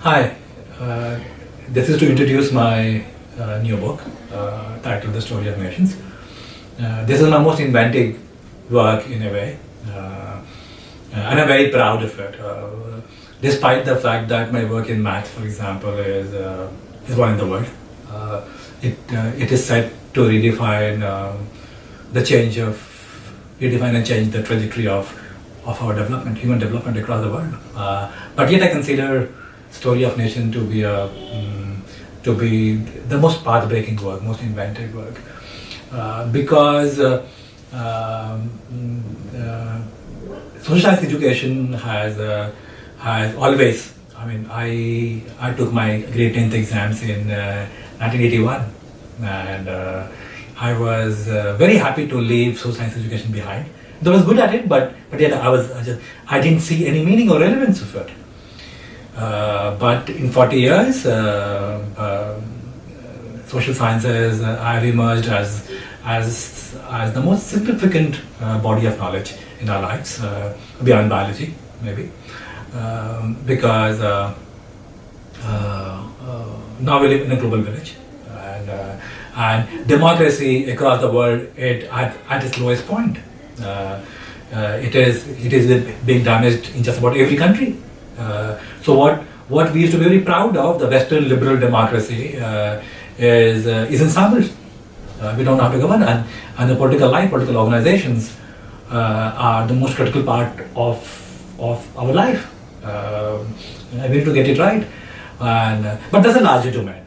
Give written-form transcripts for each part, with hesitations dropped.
Hi, this is to introduce my new book titled The Story of Nations. This is my most inventive work in a way, and I'm very proud of it. Despite the fact that my work in maths, for example, is one in the world, it is set to redefine and change the trajectory of our development, human development across the world. But yet I consider Story of Nation to be the most path-breaking work, most inventive work, because social science education has always. I mean, I took my grade 10th exams in 1981, and I was very happy to leave social science education behind. I was good at it, but yet I didn't see any meaning or relevance of it. But in 40 years, social sciences have emerged as the most significant body of knowledge in our lives, beyond biology, maybe, because now we live in a global village, and democracy across the world at its lowest point. It is being damaged in just about every country. So what we used to be very proud of, the Western liberal democracy, is in shambles. We don't know how to govern, and the political life, political organizations are the most critical part of our life. We need to get it right, but there's a larger domain.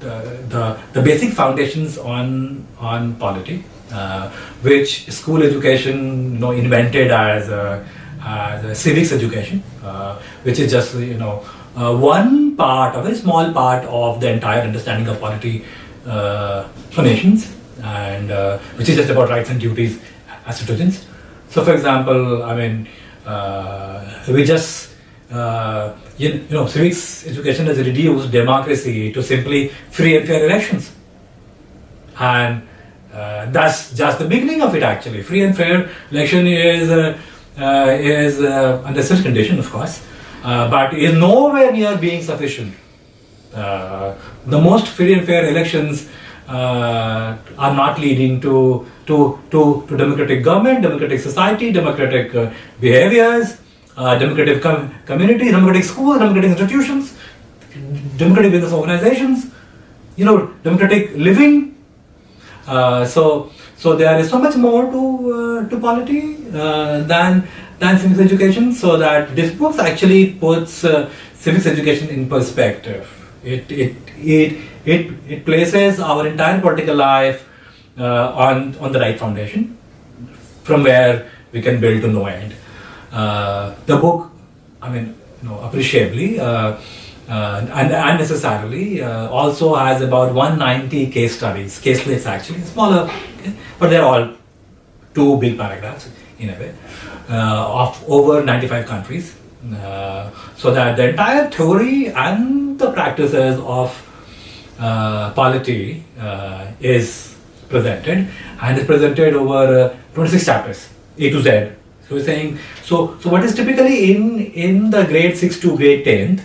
The basic foundations on polity, which school education invented as civics education, which is just one part, a very small part of the entire understanding of polity for nations, and which is just about rights and duties as citizens. So, for example, I mean, we just civics education has reduced democracy to simply free and fair elections, and that's just the beginning of it. Actually, free and fair election is under such condition, of course, but is nowhere near being sufficient. The most free and fair elections are not leading to democratic government, democratic society, democratic behaviors, democratic community, democratic schools, democratic institutions, democratic business organizations, democratic living. So there is so much more to polity than civics education. So that this book actually puts civics education in perspective. It places our entire political life on the right foundation, from where we can build to no end. The book, I mean, appreciably and necessarily also has about 190 caselets actually, smaller, but they're all two big paragraphs in a way, of over 95 countries, so that the entire theory and the practices of polity is presented, and is presented over 26 chapters, A to Z. So we're saying, so what is typically in the grade 6 to grade 10th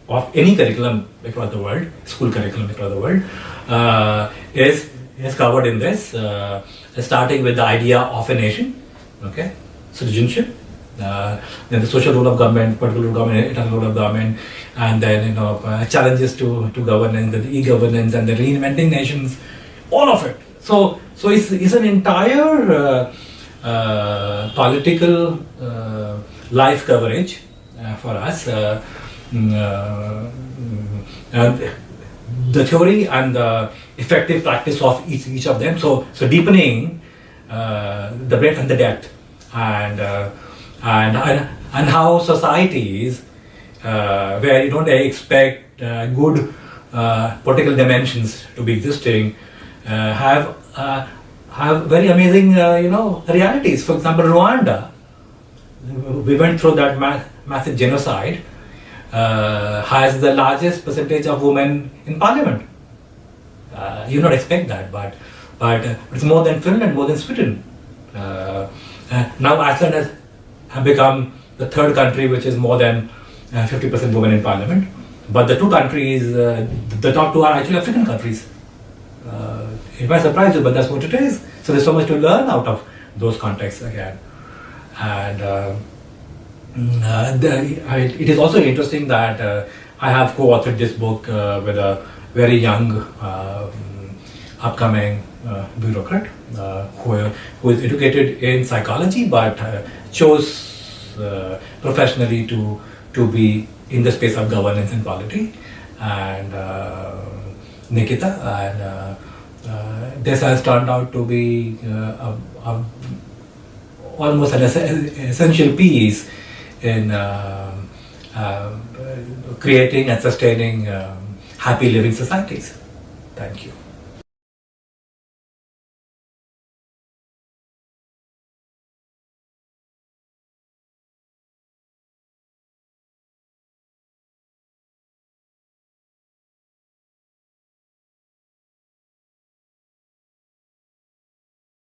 of any curriculum across the world, school curriculum across the world, is covered in this, starting with the idea of a nation, okay, citizenship, then the social role of government, political role of government, internal role of government, and then challenges to governance, the e-governance, and the reinventing nations, all of it. So it's an entire political life coverage for us. The theory and the effective practice of each of them. So deepening the breadth and the depth, and how societies where you don't expect good political dimensions to be existing have very amazing realities. For example, Rwanda, we went through that massive genocide, has the largest percentage of women in parliament. You not expect that, but it's more than Finland, more than Sweden. Now Iceland has become the third country which is more than and 50% women in parliament. But the two countries, the top two are actually African countries. It might surprise you, but that's what it is. So there's so much to learn out of those contexts again. And it is also interesting that I have co-authored this book with a very young, upcoming bureaucrat who is educated in psychology but chose professionally to be in the space of governance and polity, and Nikita, and this has turned out to be almost an essential piece in creating and sustaining happy living societies. Thank you.